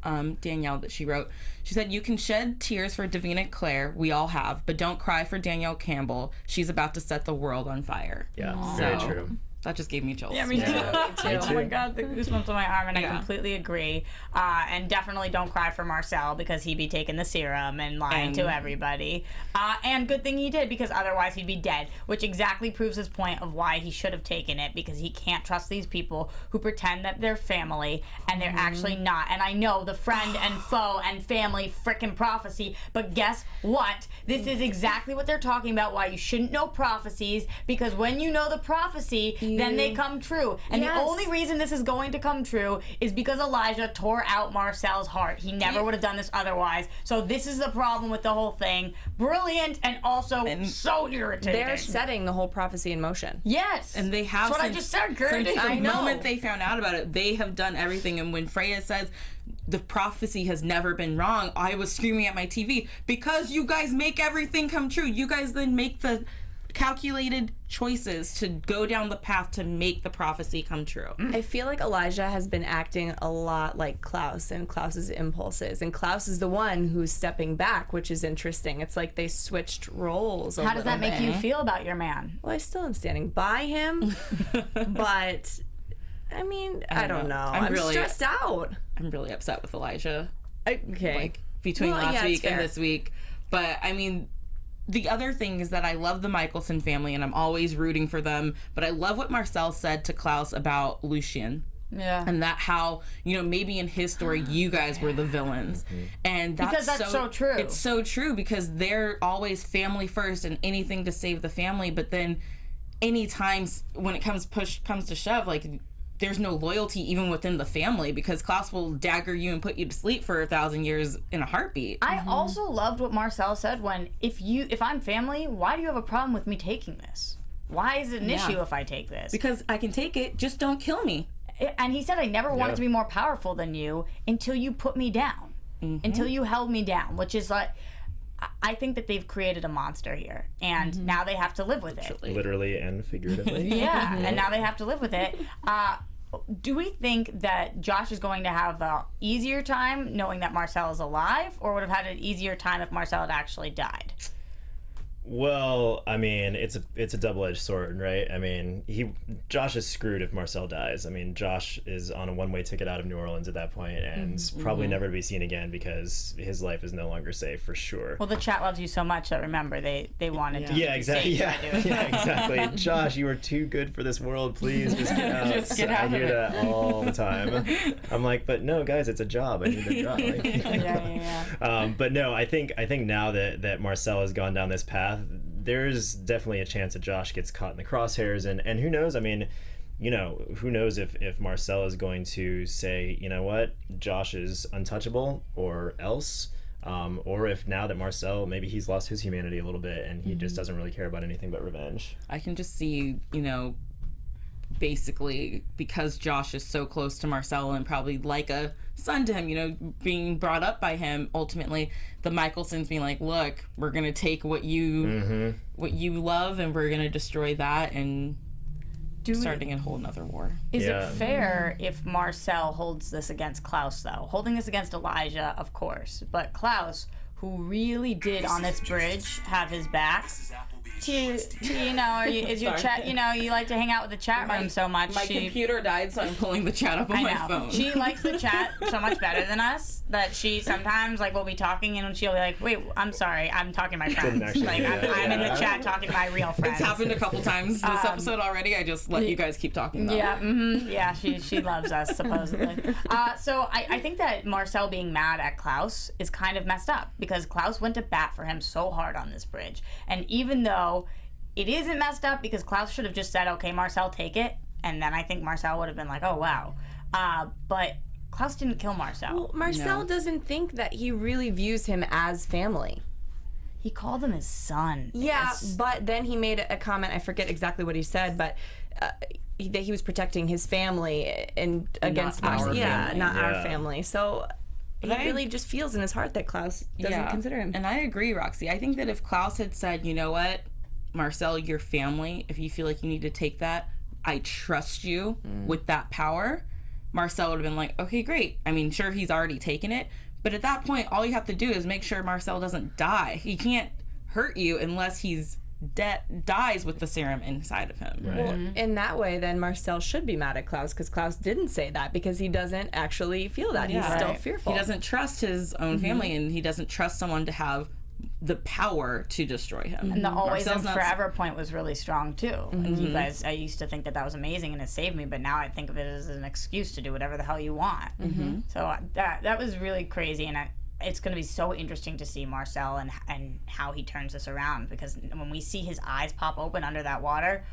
Danielle that she wrote. She said, "You can shed tears for Davina Claire, we all have, but don't cry for Danielle Campbell. She's about to set the world on fire." yeah, very So, true. That just gave me chills. Yeah, me too. Yeah. Oh my God, the goosebumps on my arm, and I Yeah. completely agree. And definitely don't cry for Marcel, because he'd be taking the serum and lying to everybody. And good thing he did, because otherwise he'd be dead, which exactly proves his point of why he should have taken it, because he can't trust these people who pretend that they're family and they're actually not. And I know the friend and foe and family frickin' prophecy, but guess what? This is exactly what they're talking about, why you shouldn't know prophecies, because when you know the prophecy, then they come true. And the only reason this is going to come true is because Elijah tore out Marcel's heart. He never would have done this otherwise. So this is the problem with the whole thing. Brilliant, and also so irritating. They're setting the whole prophecy in motion. Yes. And they have That's what I since, just said, Gertie. since the I know. moment they found out about it, they have done everything. And when Freya says the prophecy has never been wrong, I was screaming at my TV, because you guys make everything come true. You guys then make the calculated choices to go down the path to make the prophecy come true. I feel like Elijah has been acting a lot like Klaus and Klaus's impulses, and Klaus is the one who's stepping back, which is interesting. It's like they switched roles. How does that make you feel about your man? Well, I still am standing by him, but I mean, I don't know. I'm really stressed out. I'm really upset with Elijah. Okay. Like between Well, last yeah, it's week and fair. this week. But I mean, the other thing is that I love the Mikaelson family and I'm always rooting for them. But I love what Marcel said to Klaus about Lucien. Yeah. And that how, you know, maybe in his story you guys were the villains. And that's Because that's so true. It's so true, because they're always family first and anything to save the family. But then anytime when it comes to shove, like, there's no loyalty even within the family, because Klaus will dagger you and put you to sleep for 1,000 years in a heartbeat. I also loved what Marcel said when, if I'm family, why do you have a problem with me taking this? Why is it an issue if I take this? Because I can take it, just don't kill me. And he said, I never wanted to be more powerful than you until you put me down, until you held me down, which is like, I think that they've created a monster here, and now they have to live with it. Literally and figuratively. Yeah, and now they have to live with it. Do we think that Josh is going to have an easier time knowing that Marcel is alive, or would have had an easier time if Marcel had actually died? Well, I mean, it's a double-edged sword, right? I mean, Josh is screwed if Marcel dies. I mean, Josh is on a one-way ticket out of New Orleans at that point, and probably never to be seen again because his life is no longer safe for sure. Well, the chat loves you so much that remember they wanted to. Yeah, exactly. Yeah, exactly. Josh, you are too good for this world. Please just get out. Just get out I of hear it. that all the time. I'm like, but no, guys, it's a job. I need a job. But no, I think now that Marcel has gone down this path, there's definitely a chance that Josh gets caught in the crosshairs, and who knows? I mean, who knows if Marcel is going to say, you know what, Josh is untouchable, or else, or if now that Marcel, maybe he's lost his humanity a little bit and he just doesn't really care about anything but revenge. I can just see, basically, because Josh is so close to Marcel and probably like a son to him, being brought up by him, ultimately the Mikaelsons being like, look, we're gonna take what you love and we're gonna destroy that, and starting a whole nother war. Is it fair if Marcel holds this against Klaus, though? Holding this against Elijah, of course, but Klaus, who really did on this bridge have his back. Is your chat? You like to hang out with the chat room so much. My computer died, so I'm pulling the chat up on my phone. She likes the chat so much better than us that she sometimes will be talking and she'll be like, "Wait, I'm sorry, I'm talking to my friends. I'm in the chat talking to my real friends." It's happened a couple times this episode already. I just let you guys keep talking though. Yeah, yeah. She loves us supposedly. So I think that Marcel being mad at Klaus is kind of messed up because Klaus went to bat for him so hard on this bridge, and even though it isn't messed up because Klaus should have just said, okay, Marcel, take it. And then I think Marcel would have been like, oh, wow. But Klaus didn't kill Marcel. Well, Marcel doesn't think that he really views him as family. He called him his son. Yeah, but then he made a comment, I forget exactly what he said, but that he was protecting his family and against Marcel. Yeah, not our family. So he really just feels in his heart that Klaus doesn't consider him. And I agree, Roxy. I think that if Klaus had said, you know what, Marcel, your family, if you feel like you need to take that, I trust you with that power, Marcel would have been like, okay, great. I mean, sure, he's already taken it, but at that point, all you have to do is make sure Marcel doesn't die. He can't hurt you unless he's dies with the serum inside of him. Right. Well, in that way, then Marcel should be mad at Klaus because Klaus didn't say that because he doesn't actually feel that. He's still fearful. He doesn't trust his own family, and he doesn't trust someone to have the power to destroy him. And the always and forever point was really strong too. And you guys, I used to think that was amazing and it saved me, but now I think of it as an excuse to do whatever the hell you want. So that was really crazy, and it's going to be so interesting to see Marcel and how he turns this around, because when we see his eyes pop open under that water,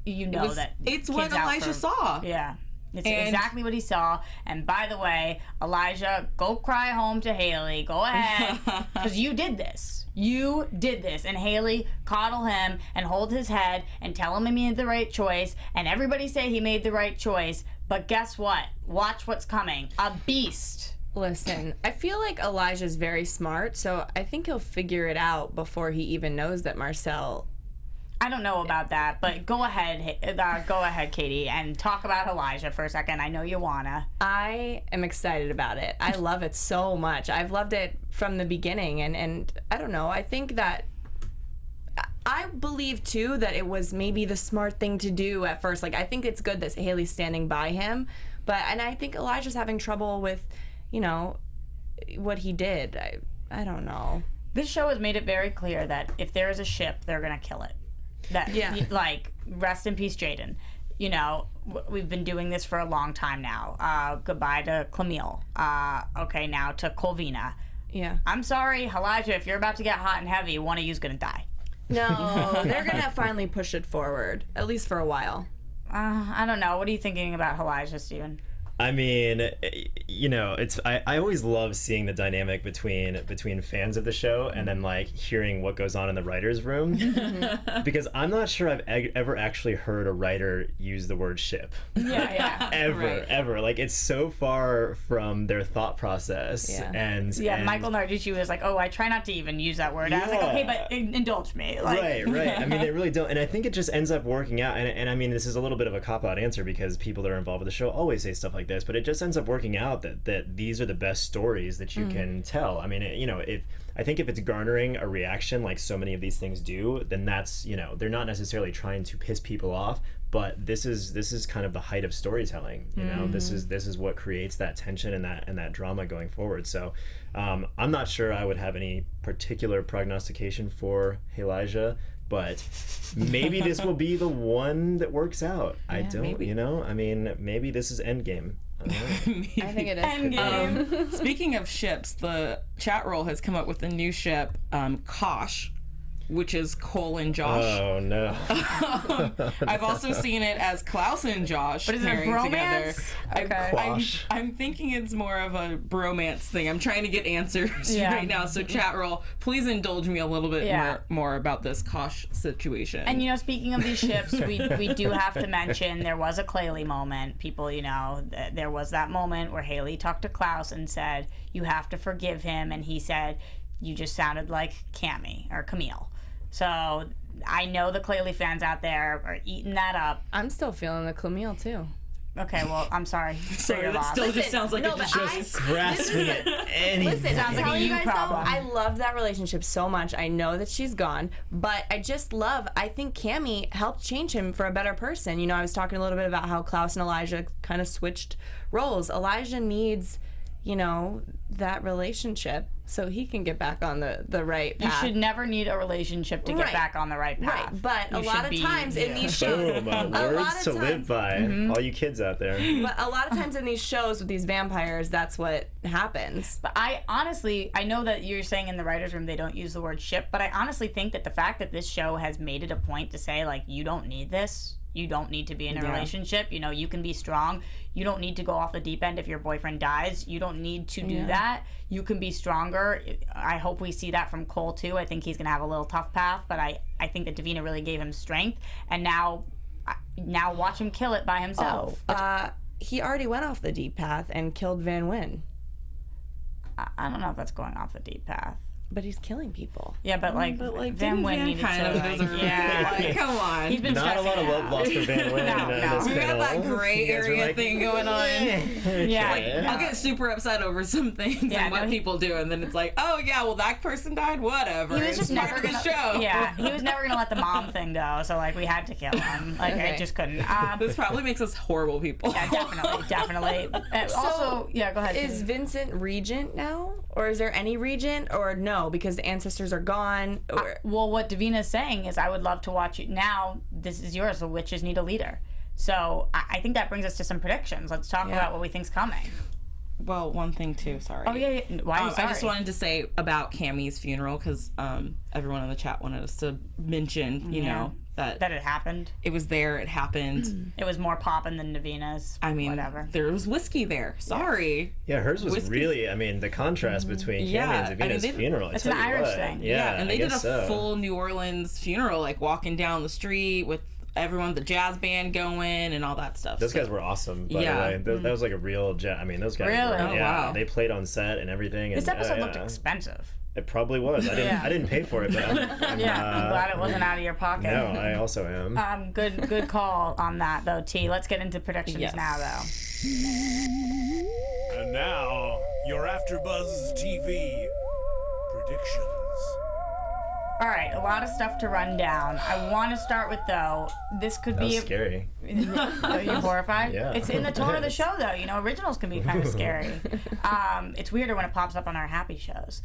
it's what Elijah saw. Yeah. It's exactly what he saw. And by the way, Elijah, go cry home to Hayley. Go ahead. Because you did this. You did this. And Hayley, coddle him and hold his head and tell him he made the right choice. And everybody say he made the right choice. But guess what? Watch what's coming. A beast. Listen, I feel like Elijah's very smart, so I think he'll figure it out before he even knows that Marcel... I don't know about that, but go ahead, Katie, and talk about Elijah for a second. I know you wanna. I am excited about it. I love it so much. I've loved it from the beginning, and I don't know. I think that I believe too that it was maybe the smart thing to do at first. Like, I think it's good that Hayley's standing by him, and I think Elijah's having trouble with, what he did. I don't know. This show has made it very clear that if there is a ship, they're gonna kill it. Rest in peace, Jaden. We've been doing this for a long time now. Goodbye to Camille. Okay, now to Colvina. Yeah. I'm sorry, Elijah, if you're about to get hot and heavy, one of you's gonna die. No, they're gonna finally push it forward, at least for a while. I don't know. What are you thinking about Elijah, Steven? I mean, you know, it's I always love seeing the dynamic between fans of the show and then like hearing what goes on in the writers' room, because I'm not sure I've ever actually heard a writer use the word ship. Yeah. Ever. Like, it's so far from their thought process. Yeah. And Michael Narducci was like, "Oh, I try not to even use that word." I was like, Yeah. "Okay, but indulge me." Like, Right. I mean, they really don't, and I think it just ends up working out. And I mean, this is a little bit of a cop-out answer because people that are involved with the show always say stuff like this, but it just ends up working out that these are the best stories that you can tell. I mean, you know, I think if it's garnering a reaction like so many of these things do, then that's, you know, they're not necessarily trying to piss people off, but this is kind of the height of storytelling. You know, this is what creates that tension and that drama going forward. So I'm not sure I would have any particular prognostication for Elijah, but maybe this will be the one that works out. I don't, maybe. you know, I mean, maybe this is Endgame. I don't know. I think it is. Endgame. Speaking of ships, the chat roll has come up with a new ship, Kosh, which is Cole and Josh. Oh no. I've also seen it as Klaus and Josh But is it a pairing bromance? together. Okay. Quash. I'm thinking it's more of a bromance thing. I'm trying to get answers Yeah. right now. So chat roll, please indulge me a little bit Yeah. more about this Kosh situation. And you know, speaking of these ships, we do have to mention there was a Claylee moment. People, you know, there was that moment where Hayley talked to Klaus and said, "You have to forgive him," and he said, "You just sounded like Camille." So I know the Claylee fans out there are eating that up. I'm still feeling the Camille too. Okay, well, I'm sorry. so for your that loss. still just sounds like no, a but just Grasping at anything. Listen, Sounds like a telling you you guys problem. Though, I love that relationship so much. I know that she's gone, but I think Cammy helped change him for a better person. You know, I was talking a little bit about how Klaus and Elijah kind of switched roles. Elijah needs, you know, that relationship so he can get back on the right You path. should never need a relationship to get Right. back on the right path. Right, but You a lot should of be- times in these shows, Boom, a lot words of to times, live by. All you kids out there. but a lot of times in these shows with these vampires, that's what happens. But I honestly, I know that you're saying in the writer's room they don't use the word ship, but I honestly think that the fact that this show has made it a point to say, like, you don't need this. You don't need to be in a relationship. You know, you can be strong. You don't need to go off the deep end if your boyfriend dies. You don't need to do that. You can be stronger. I hope we see that from Cole, too. I think he's going to have a little tough path, but I think that Davina really gave him strength. And now watch him kill it by himself. He already went off the deep path and killed Van Wyn, I don't know if that's going off the deep path. but he's killing people. Yeah, but like Van Wyn needed kind to, of like, deserve yeah. it. Like, come on. He's been Not a lot of love lost for Van Wyn. No. in this we got panel. that gray You guys were area like, thing going on. Yeah. I'll get super upset over some things Yeah, and what no, people do, and then it's like, oh yeah, well that person died, whatever. He was It's just part never of the gonna, show. Yeah, he was never gonna let the mom thing go, so like we had to kill him. Like I Okay. just couldn't. This probably makes us horrible people. Yeah, definitely. Also, yeah, go ahead. Is Vincent regent now? Or is there any regent? Or no, because the ancestors are gone? Or Well, what Davina's saying is, I would love to watch you now. This is yours. The witches need a leader. So I think that brings us to some predictions. Let's talk about what we think's coming. Well, one thing too. Sorry. Oh yeah. Why are you sorry? I just wanted to say about Cammie's funeral because everyone in the chat wanted us to mention, you know, that that it happened. it was there, it happened. It was more poppin' than Davina's. I mean, whatever. there was whiskey there. Sorry. Yeah, hers was Whiskey's- really, I mean, the contrast between Cammie Yeah, and I mean, Davina's they- funeral. I It's tell an you Irish what. thing. Yeah, And they I did a guess so. full New Orleans funeral, like walking down the street with everyone, the jazz band going and all that stuff. Those So- guys were awesome, by Yeah. the way. That was like a real I mean, those guys Really? were, Oh, yeah, wow. they played on set and everything. This and, episode yeah, looked expensive. It probably was. I didn't pay for it, but I'm I'm glad it wasn't out of your pocket. no, I also am. Good call on that though, T. Let's get into predictions Yes. now though. And now, your AfterBuzz TV predictions. All right, a lot of stuff to run down. I want to start with though. This could That be. was scary. Are you horrified? Yeah. It's in the tone of the show, though. You know, originals can be kind of scary. It's weirder when it pops up on our happy shows.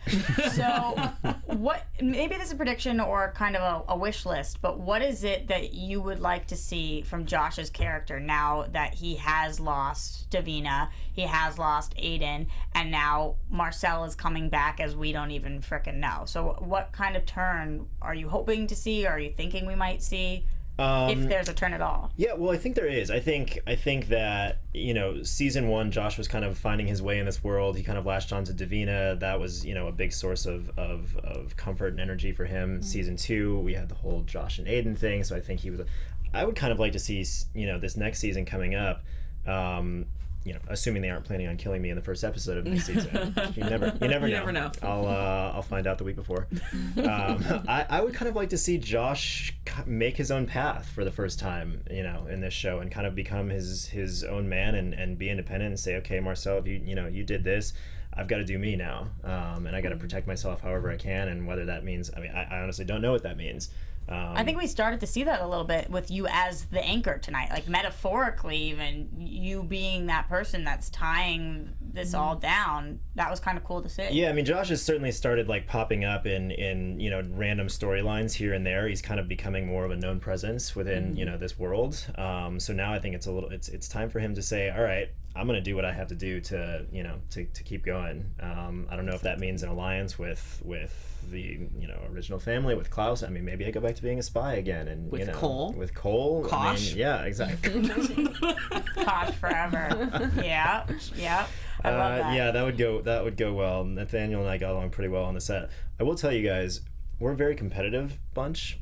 So, what? Maybe this is a prediction or kind of a wish list, but what is it that you would like to see from Josh's character now that he has lost Davina, he has lost Aiden, and now Marcel is coming back as we don't even frickin' know. So, what kind of turn are you hoping to see? Or are you thinking we might see? if there's a turn at all. Yeah, well, I think there is. I think that, you know, season 1, Josh was kind of finding his way in this world. He kind of latched onto Davina. That was, you know, a big source of comfort and energy for him. Season 2, we had the whole Josh and Aiden thing. So I think I would kind of like to see, you know, this next season coming up. You know, assuming they aren't planning on killing me in the first episode of next season. You never know. I'll find out the week before. I would kind of like to see Josh make his own path for the first time, you know, in this show, and kind of become his own man and be independent and say, okay, Marcel, if you did this, I've got to do me now, and I got to protect myself however I can, and whether that means, I mean, I honestly don't know what that means. I think we started to see that a little bit with you as the anchor tonight, like metaphorically, even you being that person that's tying this all down. That was kind of cool to see. Yeah, I mean, Josh has certainly started like popping up in you know, random storylines here and there. He's kind of becoming more of a known presence within you know, this world. So now I think it's time for him to say, all right, I'm gonna do what I have to do to, you know, to keep going. I don't know if that means an alliance with the, you know, original family, with Klaus. I mean, maybe I go back to being a spy again, and with you know, Cole. with Cole. Kosh. I mean, yeah, exactly. Kosh forever. Yeah. I love that. Yeah, that would go well. Nathaniel and I got along pretty well on the set. I will tell you guys, we're a very competitive bunch.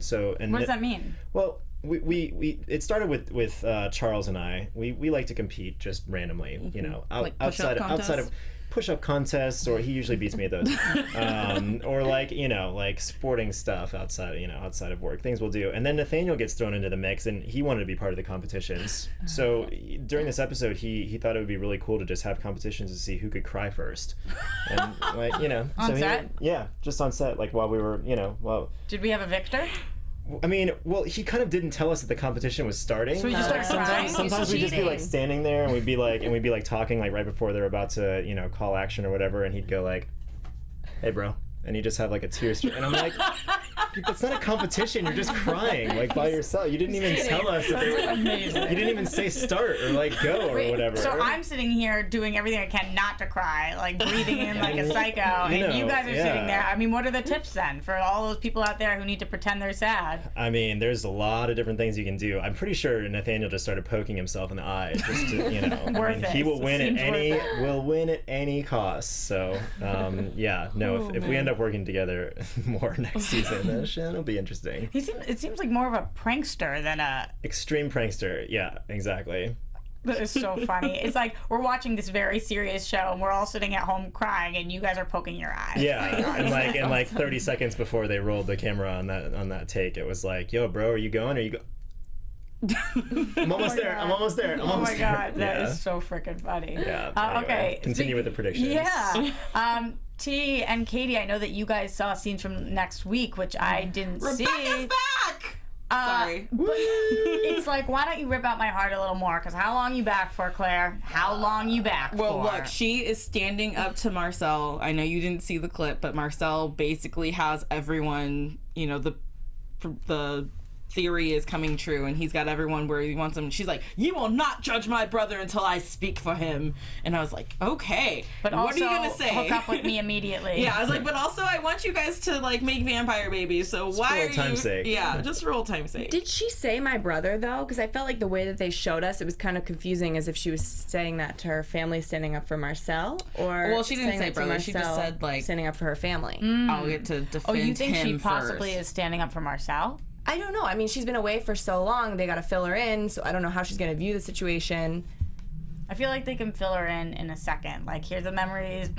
So, and What does that mean? Well, we it started with Charles and I. We like to compete just randomly, you know, Like outside of push-up contests, or he usually beats me at those, or like, you know, like sporting stuff outside of work, things we'll do. And then Nathaniel gets thrown into the mix, and he wanted to be part of the competitions. So during this episode, he thought it would be really cool to just have competitions to see who could cry first, and like, you know, on set? Yeah, just on set, like while we were, you know, Did we have a victor? I mean, well, he kind of didn't tell us that the competition was starting. So we just started crying? Sometimes we'd just be like cheating. standing there, and we'd be like talking like right before they're about to, you know, call action or whatever, and he'd go like, "Hey, bro," and he'd just have like a tear stream, and I'm like, "It's not a competition. You're just crying like by yourself. You didn't even tell us that they were amazing. You didn't even say start or like go or whatever." So I'm sitting here doing everything I can not to cry, like breathing in like a psycho, and you guys are sitting there. I mean, what are the tips then for all those people out there who need to pretend they're sad? I mean, there's a lot of different things you can do. I'm pretty sure Nathaniel just started poking himself in the eye, just to, you know. Worth it. He will win Seems at any cost. So, yeah, no. If we end up working together more next season, then it'll be interesting. It seems like more of a prankster than a. Extreme prankster. Yeah, exactly. That is so funny. It's like we're watching this very serious show, and we're all sitting at home crying, and you guys are poking your eye. Yeah, and like 30 seconds before they rolled the camera on that take, it was like, "Yo, bro, are you going? Are you go?" I'm almost there. I'm almost there. Oh my god, that is so freaking funny. Yeah. Anyway, Okay. Continue with the predictions. Yeah. T and Katie, I know that you guys saw scenes from next week, which I didn't see. Rebekah's back! Sorry. But it's like, why don't you rip out my heart a little more? Because how long you back for, Claire? How long you back Well, for? look, she is standing up to Marcel. I know you didn't see the clip, but Marcel basically has everyone, you know, the theory is coming true, and he's got everyone where he wants them. She's like, "You will not judge my brother until I speak for him." And I was like, okay, But what also, are you gonna say? hook up with me immediately. Yeah, I was like, but also I want you guys to like make vampire babies. So why for are old time's you? sake. Yeah, just for old time's sake. Did she say my brother though? Because I felt like the way that they showed us, it was kind of confusing, as if she was saying that to her family, standing up for Marcel, or Well, she didn't saying say that to brother. She just Marcel, said, like- standing up for her family. I'll get to defend Oh, you think she him possibly first. is standing up for Marcel? I don't know. I mean, she's been away for so long; they got to fill her in. So I don't know how she's going to view the situation. I feel like they can fill her in a second. Like, here's the memories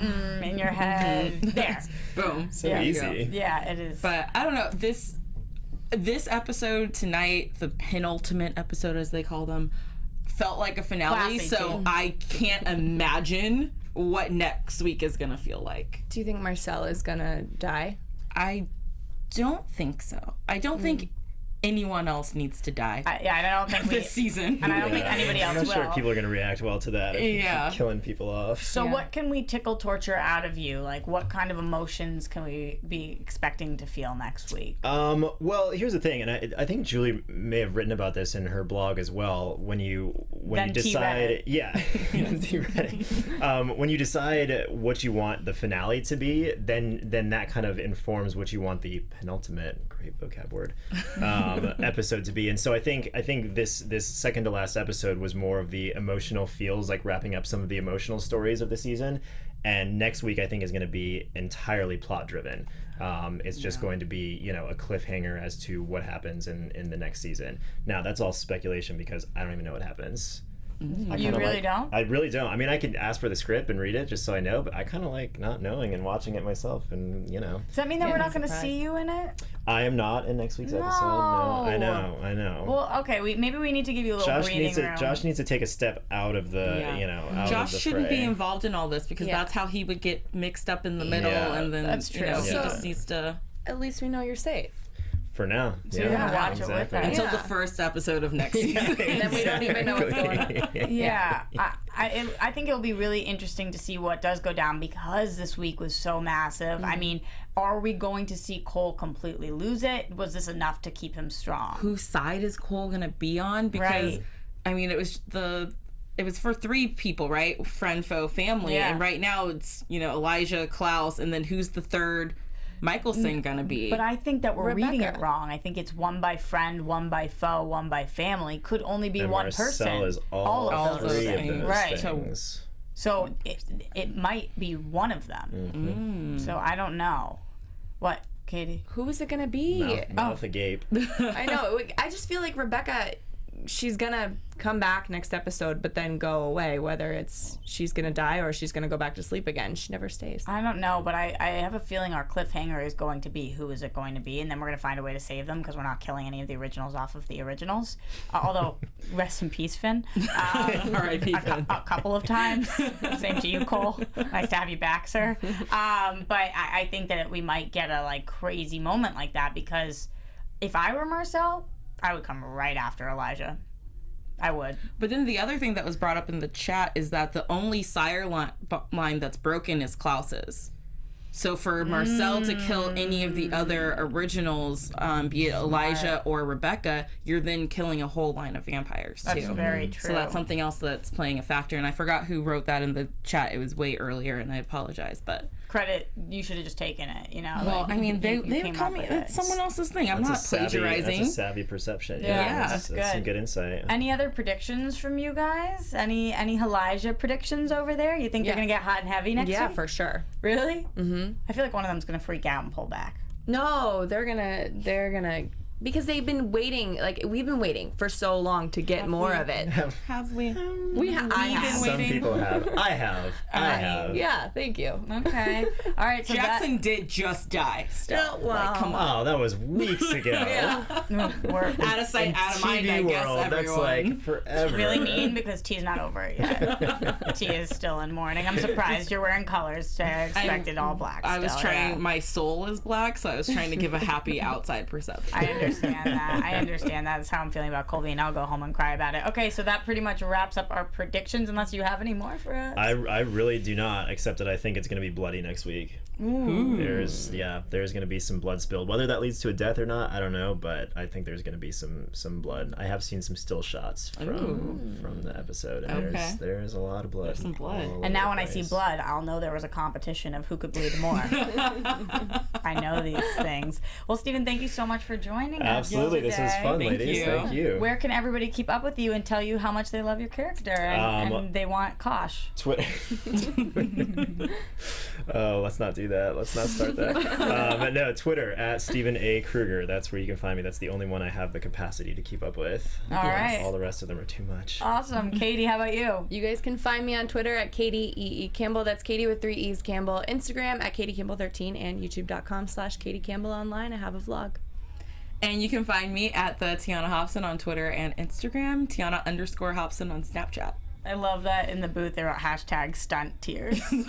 in your head. There. Boom. So Yeah. easy. Yeah, it is. But I don't know, this episode tonight, the penultimate episode as they call them, felt like a finale. Classy, So too. I can't imagine what next week is gonna feel like. Do you think Marcel is going to die? I don't think so. I don't think anyone else needs to die I don't think we. this season. And I don't think anybody else I'm not will. sure people are going to react well to that. If you Yeah. keep killing people off. So what can we tickle torture out of you? Like, what kind of emotions can we be expecting to feel next week? Well, here's the thing, and I think Julie may have written about this in her blog as well. When you when you decide, when you decide what you want the finale to be, then that kind of informs what you want the penultimate, great vocab word, episode to be. And so I think this second to last episode was more of the emotional feels, like wrapping up some of the emotional stories of the season. And next week I think is going to be entirely plot driven. It's just going to be, a cliffhanger as to what happens in the next season. Now, that's all speculation because I don't even know what happens. You really don't? I really don't. I mean, I could ask for the script and read it just so I know, but I kind of like not knowing and watching it myself, and Does that mean that we're not going to see you in it? I am not in next week's episode. No, I know. Well, okay, maybe we need to give you a little breathing room. Josh needs to take a step out of the, Josh shouldn't be involved in all this because that's how he would get mixed up in the middle, and then that's true. He just needs to. At least we know you're safe. For now. So you're gonna watch it with us until the first episode of next season. And then we don't even know what's going on. I think it'll be really interesting to see what does go down because this week was so massive. I mean, are we going to see Cole completely lose it? Was this enough to keep him strong? Whose side is Cole gonna be on? Because I mean, it was for 3 people, right? Friend, foe, family, and right now it's Elijah, Klaus, and then who's the third? Mikaelson gonna be. But I think that we're Rebekah. reading it wrong. I think it's one by friend, one by foe, one by family. Could only be and one Marcel person. Is all of those 3 things. of those Right. things. So it might be one of them. So I don't know. What, Katie? Who is it gonna be? Mouth agape. I know. I just feel like Rebekah, she's gonna come back next episode, but then go away. Whether it's she's gonna die or she's gonna go back to sleep again, she never stays. I don't know, but I have a feeling our cliffhanger is going to be who is it going to be, and then we're going to find a way to save them because we're not killing any of the originals off of the originals. Although, rest in peace, Finn. R.I.P. Finn. A couple of times. Same to you, Cole. Nice to have you back, sir. But I think that we might get a crazy moment like that because if I were Marcel, I would come right after Elijah. I would. But then the other thing that was brought up in the chat is that the only sire line that's broken is Klaus's. So for Marcel to kill any of the other originals, be it Elijah or Rebekah, you're then killing a whole line of vampires too. That's very true. So that's something else that's playing a factor. And I forgot who wrote that in the chat. It was way earlier, and I apologize. But credit, you should have just taken it. Well, I mean, they call me. It's someone else's thing. I'm not plagiarizing. That's a savvy perception. Yeah, that's good. That's some good insight. Any other predictions from you guys? Any Elijah predictions over there? You think they're gonna get hot and heavy next week? Yeah, for sure. Really? Mm-hmm. I feel like one of them's gonna freak out and pull back. No, they're gonna because they've been waiting. We've been waiting for so long to get more of it. Have we? I have. Some people have. I have. Yeah, thank you. Okay. All right. So Jackson did just die. Still, come on. Oh, that was weeks ago. we're Out of sight, out of mind. I guess world, everyone. that's forever. really mean because T's not over it yet. T is still in mourning. I'm surprised you're wearing colors. I expected all black. I was still, trying. yeah. My soul is black, so I was trying to give a happy outside perception. I understand that. That's how I'm feeling about Colby, and I'll go home and cry about it. Okay, so that pretty much wraps up our predictions, unless you have any more for us. I really do not, except that I think it's going to be bloody next week. Ooh. There's going to be some blood spilled. Whether that leads to a death or not, I don't know, but I think there's going to be some blood. I have seen some still shots from the episode, and there's a lot of blood. There's some blood. And now when I see blood, I'll know there was a competition of who could bleed more. I know these things. Well, Stephen, thank you so much for joining us. Absolutely. This was fun, Thank ladies. you. Thank you. Where can everybody keep up with you and tell you how much they love your character and they want Kosh? Twitter. Oh, let's not do that. Let's not start that. But no, Twitter at Stephen A. Krueger. That's where you can find me. That's the only one I have the capacity to keep up with. All right. All the rest of them are too much. Awesome. Katie, how about you? You guys can find me on Twitter at Katie E.E. Campbell. That's Katie with 3 E's Campbell. Instagram at KatieCampbell13 and YouTube.com/KatieCampbell online. I have a vlog. And you can find me at the Tiona Hobson on Twitter and Instagram. Tiona_Hobson on Snapchat. I love that in the booth there are hashtag stunt tears. And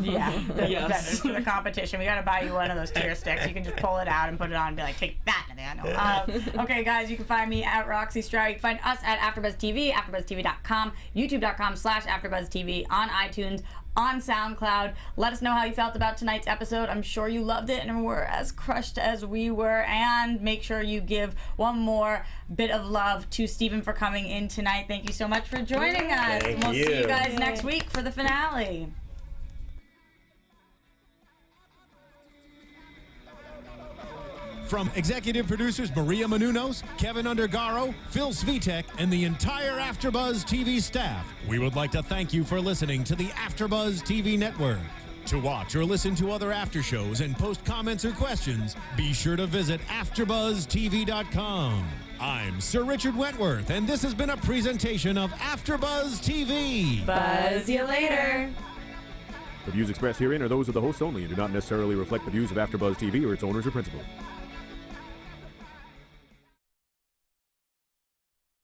that is for the competition. We got to buy you one of those tear sticks. You can just pull it out and put it on and be like, take that to the Daniel. Okay, guys, you can find me at Roxy Striar. You can find us at AfterBuzz TV, AfterBuzzTV.com, YouTube.com/AfterBuzzTV, on iTunes, on SoundCloud. Let us know how you felt about tonight's episode. I'm sure you loved it and were as crushed as we were. And make sure you give one more bit of love to Steven for coming in tonight. Thank you so much for joining us. Thank And we'll see you. you guys next week for the finale. From executive producers Maria Menounos, Kevin Undergaro, Phil Svitek, and the entire AfterBuzz TV staff, we would like to thank you for listening to the AfterBuzz TV network. To watch or listen to other after shows and post comments or questions, be sure to visit AfterBuzzTV.com. I'm Sir Richard Wentworth, and this has been a presentation of AfterBuzz TV. Buzz you later. The views expressed herein are those of the hosts only and do not necessarily reflect the views of AfterBuzz TV or its owners or principals.